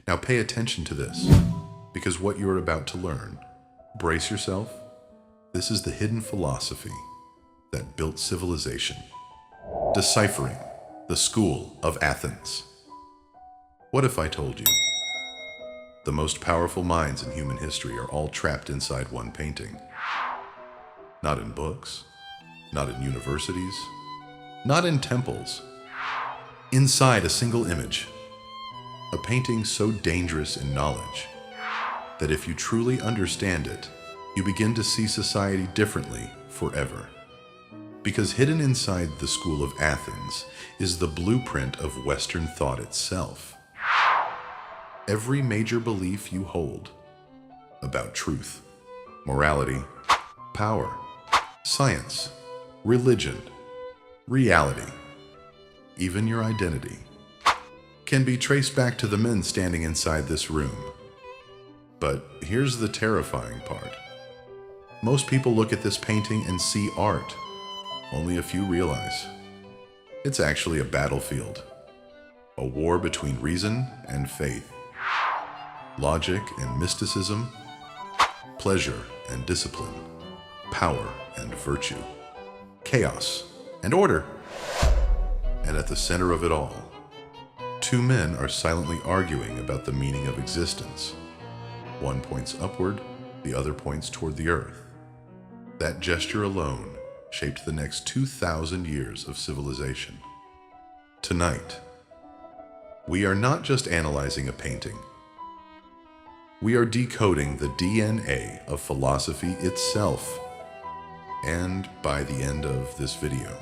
Now pay attention to this, because what you are about to learn, brace yourself, this is the hidden philosophy that built civilization. Deciphering the School of Athens. What if I told you the most powerful minds in human history are all trapped inside one painting? Not in books, not in universities, not in temples. Inside a single image, a painting so dangerous in knowledge that if you truly understand it, you begin to see society differently forever. Because hidden inside the School of Athens is the blueprint of Western thought itself. Every major belief you hold about truth, morality, power, science, religion, reality, even your identity, can be traced back to the men standing inside this room. But here's the terrifying part. Most people look at this painting and see art. Only a few realize it's actually a battlefield, a war between reason and faith, logic and mysticism, pleasure and discipline, power and virtue, chaos and order. And at the center of it all, two men are silently arguing about the meaning of existence. One points upward, the other points toward the earth. That gesture alone shaped the next 2,000 years of civilization. Tonight, we are not just analyzing a painting. We are decoding the DNA of philosophy itself. And by the end of this video,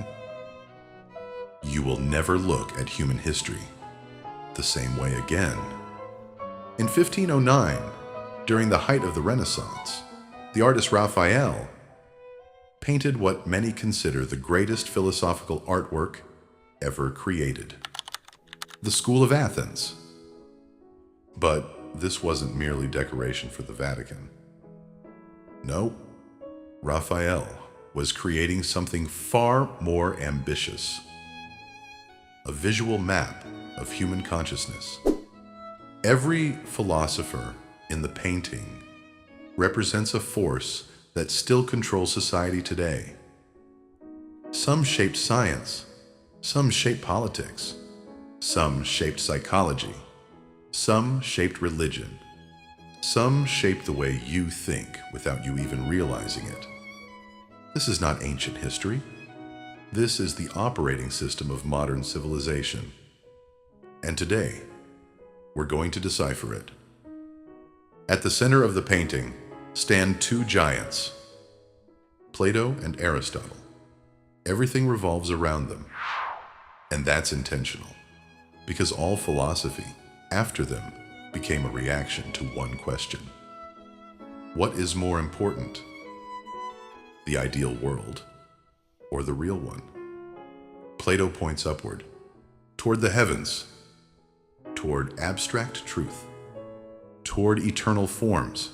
you will never look at human history the same way again. In 1509, during the height of the Renaissance, the artist Raphael painted what many consider the greatest philosophical artwork ever created, the School of Athens. But this wasn't merely decoration for the Vatican. No, Raphael was creating something far more ambitious, a visual map of human consciousness. Every philosopher in the painting represents a force that still controls society today. Some shaped science, some shaped politics, some shaped psychology, some shaped religion, some shaped the way you think without you even realizing it. This is not ancient history. This is the operating system of modern civilization. And today, we're going to decipher it. At the center of the painting stand two giants, Plato and Aristotle. Everything revolves around them, and that's intentional, because all philosophy after them became a reaction to one question. What is more important, the ideal world or the real one? Plato points upward, toward the heavens, toward abstract truth, toward eternal forms.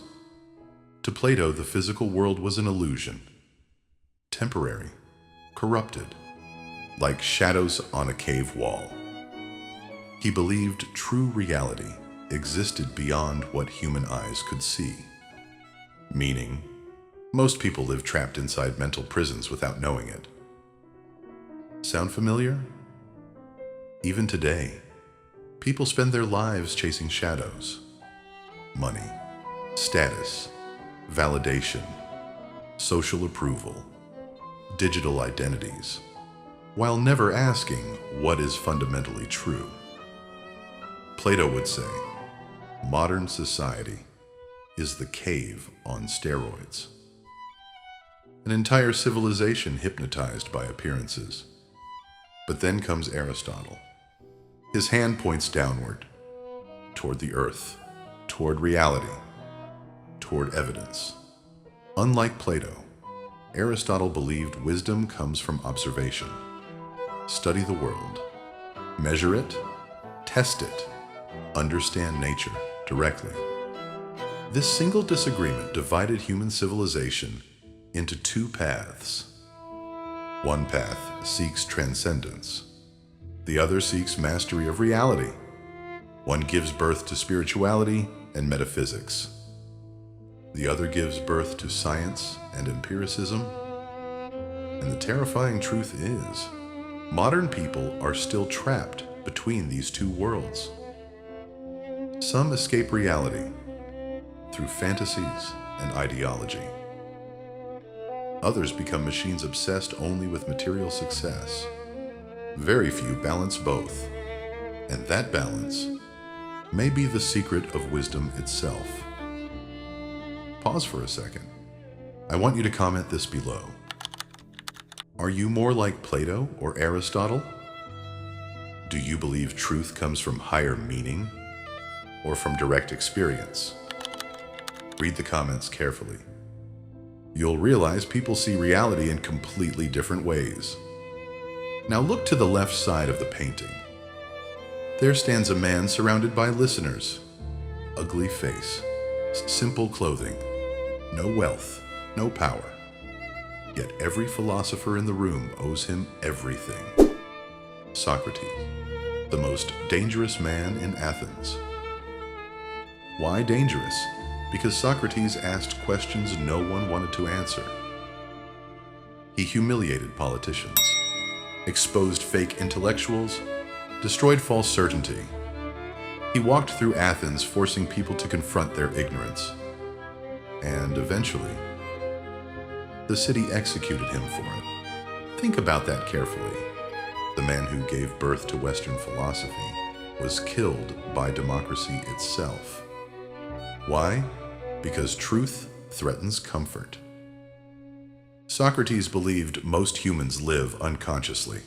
To Plato, the physical world was an illusion, temporary, corrupted, like shadows on a cave wall. He believed true reality existed beyond what human eyes could see. Meaning, most people live trapped inside mental prisons without knowing it. Sound familiar? Even today, people spend their lives chasing shadows. Money, status, validation, social approval, digital identities, while never asking what is fundamentally true. Plato would say, modern society is the cave on steroids. An entire civilization hypnotized by appearances. But then comes Aristotle. His hand points downward, toward the earth, toward reality, toward evidence. Unlike Plato, Aristotle believed wisdom comes from observation. Study the world, measure it, test it, understand nature directly. This single disagreement divided human civilization into two paths. One path seeks transcendence. The other seeks mastery of reality. One gives birth to spirituality and metaphysics. The other gives birth to science and empiricism. And the terrifying truth is, modern people are still trapped between these two worlds. Some escape reality through fantasies and ideology. Others become machines obsessed only with material success. Very few balance both, and that balance may be the secret of wisdom itself. Pause for a second. I want you to comment this below. Are you more like Plato or Aristotle? Do you believe truth comes from higher meaning or from direct experience? Read the comments carefully. You'll realize people see reality in completely different ways. Now look to the left side of the painting. There stands a man surrounded by listeners. Ugly face, simple clothing, no wealth, no power. Yet every philosopher in the room owes him everything. Socrates, the most dangerous man in Athens. Why dangerous? Because Socrates asked questions no one wanted to answer. He humiliated politicians, exposed fake intellectuals, destroyed false certainty. He walked through Athens forcing people to confront their ignorance. And eventually, the city executed him for it. Think about that carefully. The man who gave birth to Western philosophy was killed by democracy itself. Why? Because truth threatens comfort. Socrates believed most humans live unconsciously,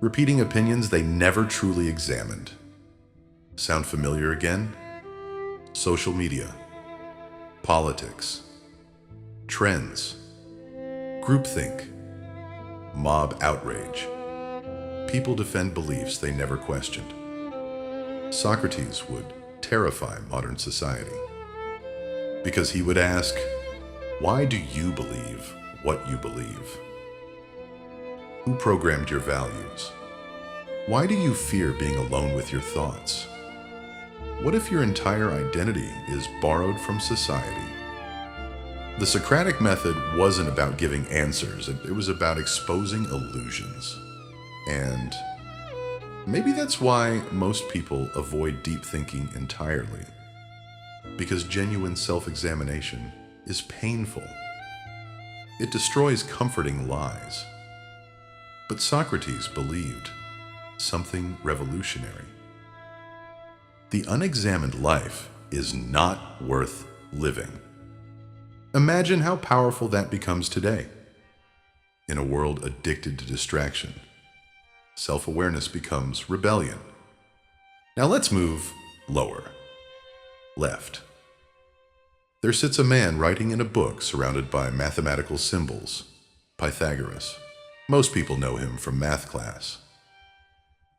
repeating opinions they never truly examined. Sound familiar again? Social media, politics, trends, groupthink, mob outrage. People defend beliefs they never questioned. Socrates would terrify modern society because he would ask, why do you believe what you believe? Who programmed your values? Why do you fear being alone with your thoughts? What if your entire identity is borrowed from society? The Socratic method wasn't about giving answers, it was about exposing illusions. And maybe that's why most people avoid deep thinking entirely, because genuine self-examination is painful. It destroys comforting lies. But Socrates believed something revolutionary. The unexamined life is not worth living. Imagine how powerful that becomes today. In a world addicted to distraction, self-awareness becomes rebellion. Now let's move lower. Left. There sits a man writing in a book surrounded by mathematical symbols. Pythagoras. Most people know him from math class.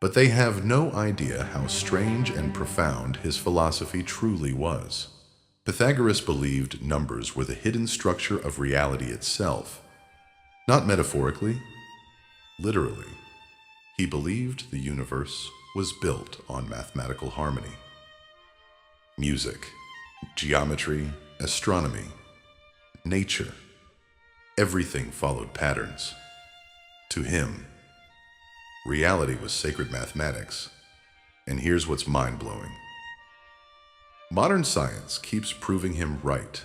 But they have no idea how strange and profound his philosophy truly was. Pythagoras believed numbers were the hidden structure of reality itself. Not metaphorically, literally. He believed the universe was built on mathematical harmony. Music, geometry, astronomy, nature, everything followed patterns. To him, reality was sacred mathematics. And here's what's mind-blowing. Modern science keeps proving him right.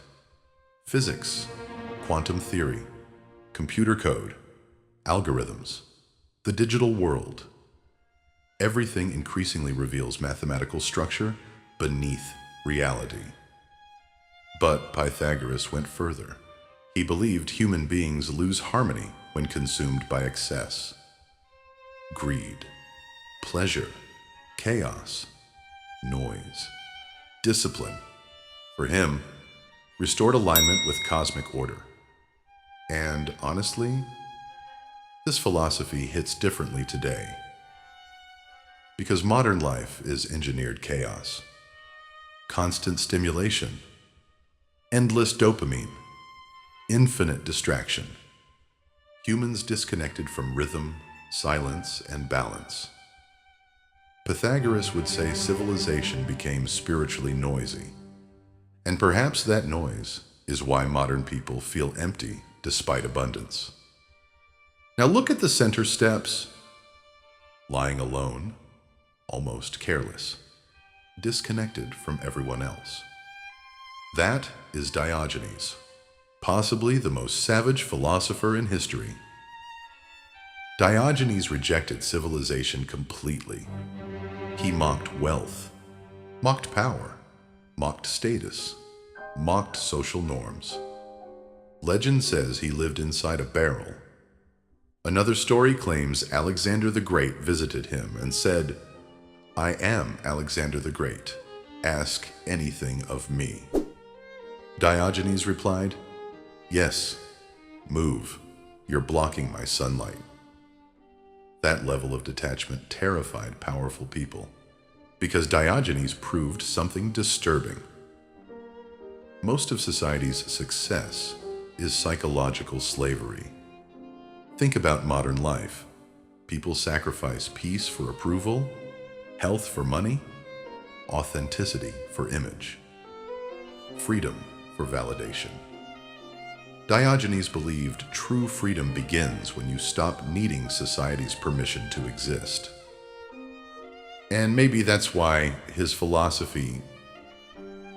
Physics, quantum theory, computer code, algorithms, the digital world. Everything increasingly reveals mathematical structure beneath reality. But Pythagoras went further. He believed human beings lose harmony when consumed by excess. Greed, pleasure, chaos, noise, discipline, for him, restored alignment with cosmic order. And honestly, this philosophy hits differently today. Because modern life is engineered chaos, constant stimulation, endless dopamine, infinite distraction. Humans disconnected from rhythm, silence, and balance. Pythagoras would say civilization became spiritually noisy, and perhaps that noise is why modern people feel empty despite abundance. Now look at the center steps. Lying alone, almost careless, disconnected from everyone else. That is Diogenes, possibly the most savage philosopher in history. Diogenes rejected civilization completely. He mocked wealth, mocked power, mocked status, mocked social norms. Legend says he lived inside a barrel. Another story claims Alexander the Great visited him and said, "I am Alexander the Great. Ask anything of me." Diogenes replied, "Yes, move. You're blocking my sunlight." That level of detachment terrified powerful people, because Diogenes proved something disturbing. Most of society's success is psychological slavery. Think about modern life. People sacrifice peace for approval, health for money, authenticity for image, freedom for validation. Diogenes believed true freedom begins when you stop needing society's permission to exist. And maybe that's why his philosophy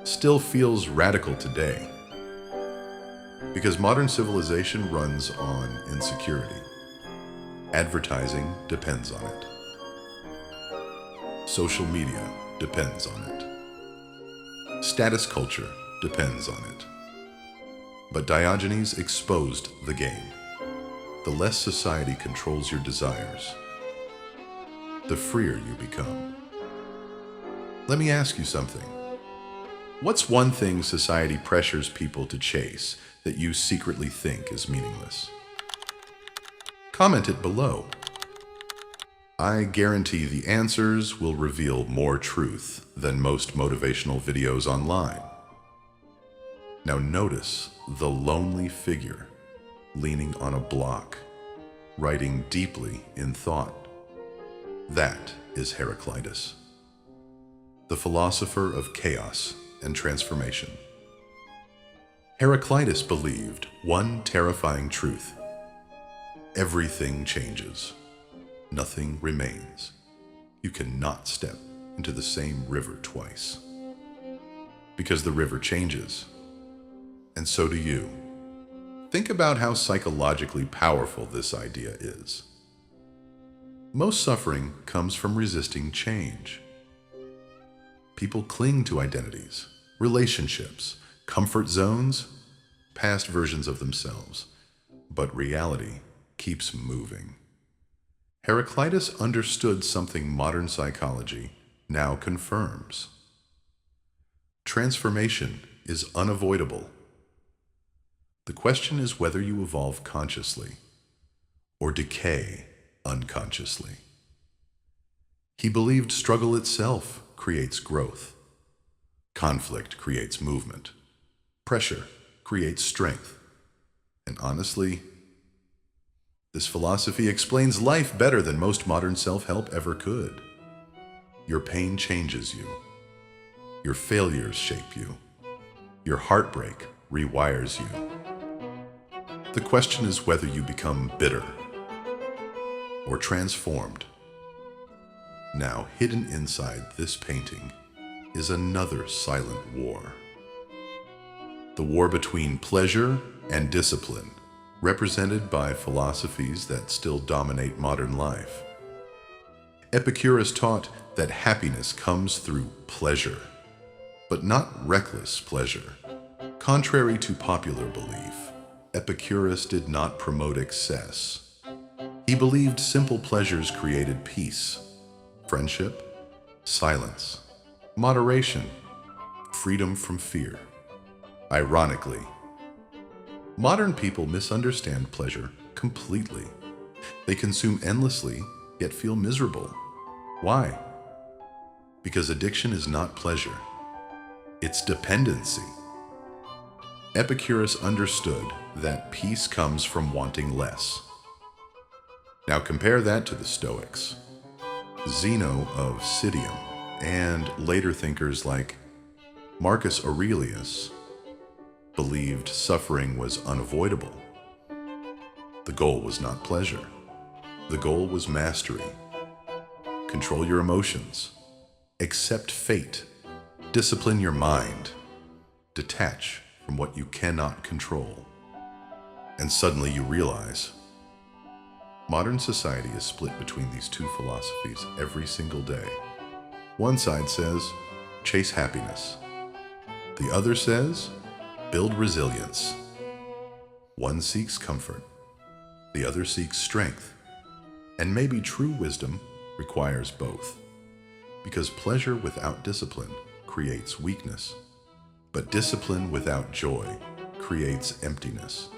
still feels radical today. Because modern civilization runs on insecurity. Advertising depends on it. Social media depends on it. Status culture depends on it. But Diogenes exposed the game. The less society controls your desires, the freer you become. Let me ask you something. What's one thing society pressures people to chase that you secretly think is meaningless? Comment it below. I guarantee the answers will reveal more truth than most motivational videos online. Now notice the lonely figure leaning on a block, writing deeply in thought. That is Heraclitus, the philosopher of chaos and transformation. Heraclitus believed one terrifying truth: everything changes. Nothing remains. You cannot step into the same river twice. Because the river changes, and so do you. Think about how psychologically powerful this idea is. Most suffering comes from resisting change. People cling to identities, relationships, comfort zones, past versions of themselves, but reality keeps moving. Heraclitus understood something modern psychology now confirms. Transformation is unavoidable. The question is whether you evolve consciously or decay unconsciously. He believed struggle itself creates growth. Conflict creates movement. Pressure creates strength. And honestly, this philosophy explains life better than most modern self-help ever could. Your pain changes you. Your failures shape you. Your heartbreak rewires you. The question is whether you become bitter or transformed. Now, hidden inside this painting is another silent war. The war between pleasure and discipline, represented by philosophies that still dominate modern life. Epicurus taught that happiness comes through pleasure, but not reckless pleasure. Contrary to popular belief, Epicurus did not promote excess. He believed simple pleasures created peace, friendship, silence, moderation, freedom from fear. Ironically, modern people misunderstand pleasure completely. They consume endlessly, yet feel miserable. Why? Because addiction is not pleasure. It's dependency. Epicurus understood that peace comes from wanting less. Now compare that to the Stoics. Zeno of Citium, and later thinkers like Marcus Aurelius believed suffering was unavoidable. The goal was not pleasure. The goal was mastery. Control your emotions. Accept fate. Discipline your mind. Detach from what you cannot control. And suddenly you realize modern society is split between these two philosophies every single day. One side says, chase happiness. The other says, build resilience. One seeks comfort. The other seeks strength. And maybe true wisdom requires both. Because pleasure without discipline creates weakness. But discipline without joy creates emptiness.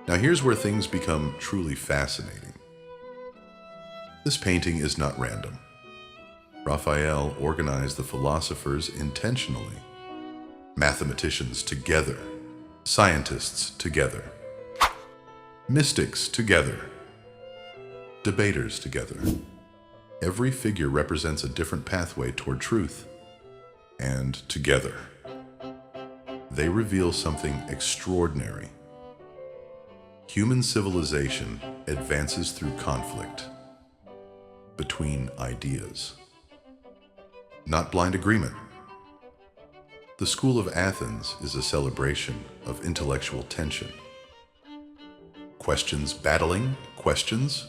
Now here's where things become truly fascinating. This painting is not random. Raphael organized the philosophers intentionally. Mathematicians together, scientists together, mystics together, debaters together. Every figure represents a different pathway toward truth, and together, they reveal something extraordinary. Human civilization advances through conflict between ideas, not blind agreement. The School of Athens is a celebration of intellectual tension. Questions battling questions,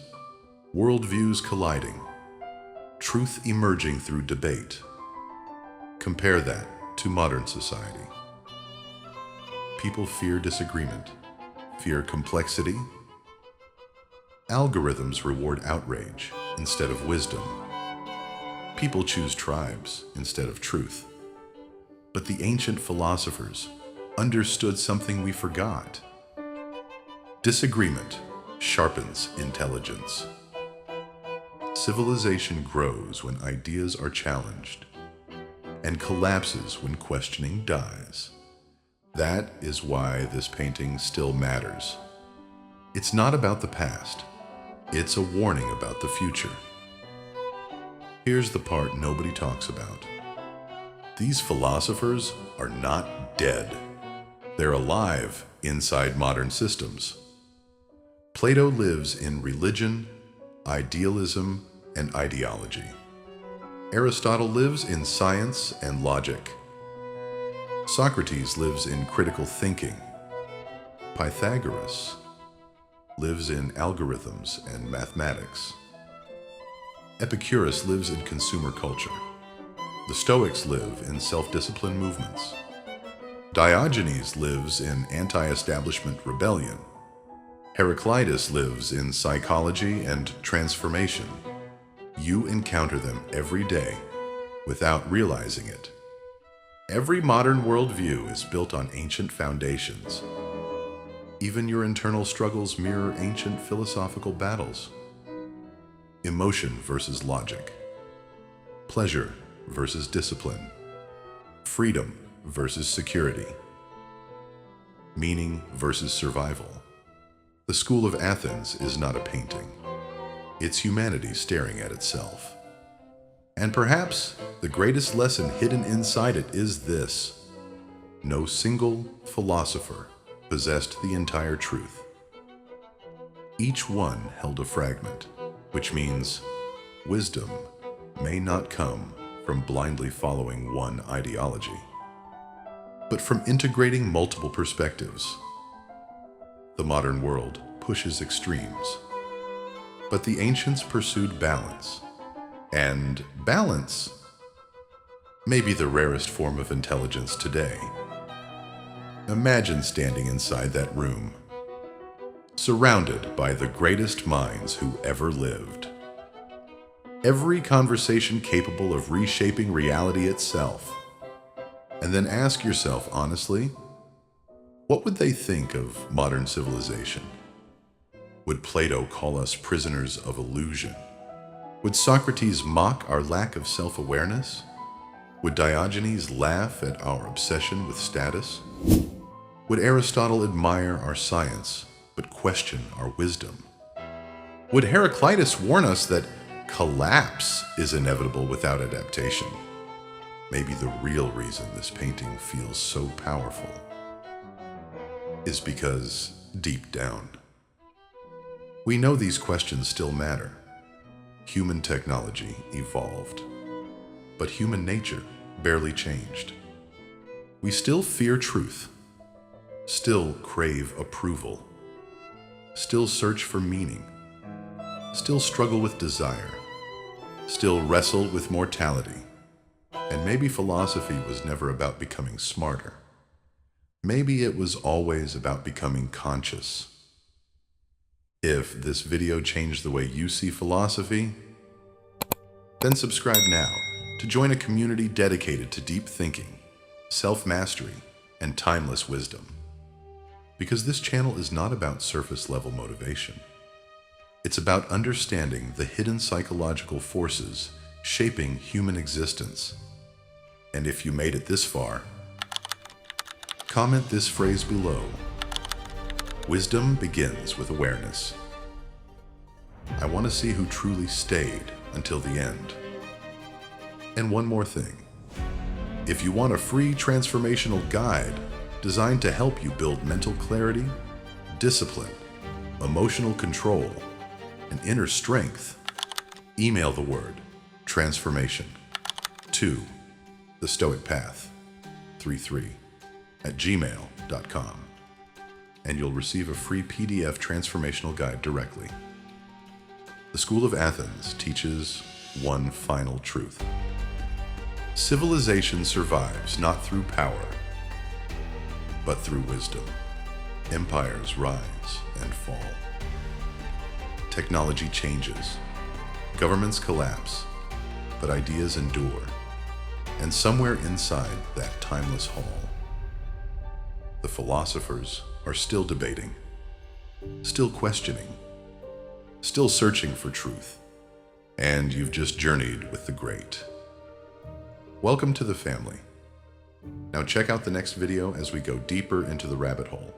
worldviews colliding, truth emerging through debate. Compare that to modern society. People fear disagreement, fear complexity. Algorithms reward outrage instead of wisdom. People choose tribes instead of truth. But the ancient philosophers understood something we forgot. Disagreement sharpens intelligence. Civilization grows when ideas are challenged, and collapses when questioning dies. That is why this painting still matters. It's not about the past. It's a warning about the future. Here's the part nobody talks about. These philosophers are not dead. They're alive inside modern systems. Plato lives in religion, idealism, and ideology. Aristotle lives in science and logic. Socrates lives in critical thinking. Pythagoras lives in algorithms and mathematics. Epicurus lives in consumer culture. The Stoics live in self-discipline movements. Diogenes lives in anti-establishment rebellion. Heraclitus lives in psychology and transformation. You encounter them every day without realizing it. Every modern worldview is built on ancient foundations. Even your internal struggles mirror ancient philosophical battles. Emotion versus logic. Pleasure versus discipline. Freedom versus security. Meaning versus survival. The School of Athens is not a painting. It's humanity staring at itself. And perhaps the greatest lesson hidden inside it is this: no single philosopher possessed the entire truth. Each one held a fragment, which means wisdom may not come from blindly following one ideology, but from integrating multiple perspectives. The modern world pushes extremes, but the ancients pursued balance, and balance may be the rarest form of intelligence today. Imagine standing inside that room, surrounded by the greatest minds who ever lived. Every conversation capable of reshaping reality itself. And then ask yourself honestly, what would they think of modern civilization? Would Plato call us prisoners of illusion? Would Socrates mock our lack of self-awareness? Would Diogenes laugh at our obsession with status? Would Aristotle admire our science, but question our wisdom? Would Heraclitus warn us that collapse is inevitable without adaptation. Maybe the real reason this painting feels so powerful is because, deep down, we know these questions still matter. Human technology evolved, but human nature barely changed. We still fear truth, still crave approval, still search for meaning, still struggle with desire, still wrestle with mortality. And maybe philosophy was never about becoming smarter. Maybe it was always about becoming conscious. If this video changed the way you see philosophy, then subscribe now to join a community dedicated to deep thinking, self-mastery, and timeless wisdom. Because this channel is not about surface-level motivation. It's about understanding the hidden psychological forces shaping human existence. And if you made it this far, comment this phrase below. Wisdom begins with awareness. I want to see who truly stayed until the end. And one more thing. If you want a free transformational guide designed to help you build mental clarity, discipline, emotional control, and inner strength, email the word transformation to the Stoic Path 33@gmail.com, and you'll receive a free PDF transformational guide directly. The School of Athens teaches one final truth. Civilization survives not through power, but through wisdom. Empires rise and fall. Technology changes. Governments collapse, but ideas endure. And somewhere inside that timeless hall, the philosophers are still debating, still questioning, still searching for truth. And you've just journeyed with the great. Welcome to the family. Now check out the next video as we go deeper into the rabbit hole.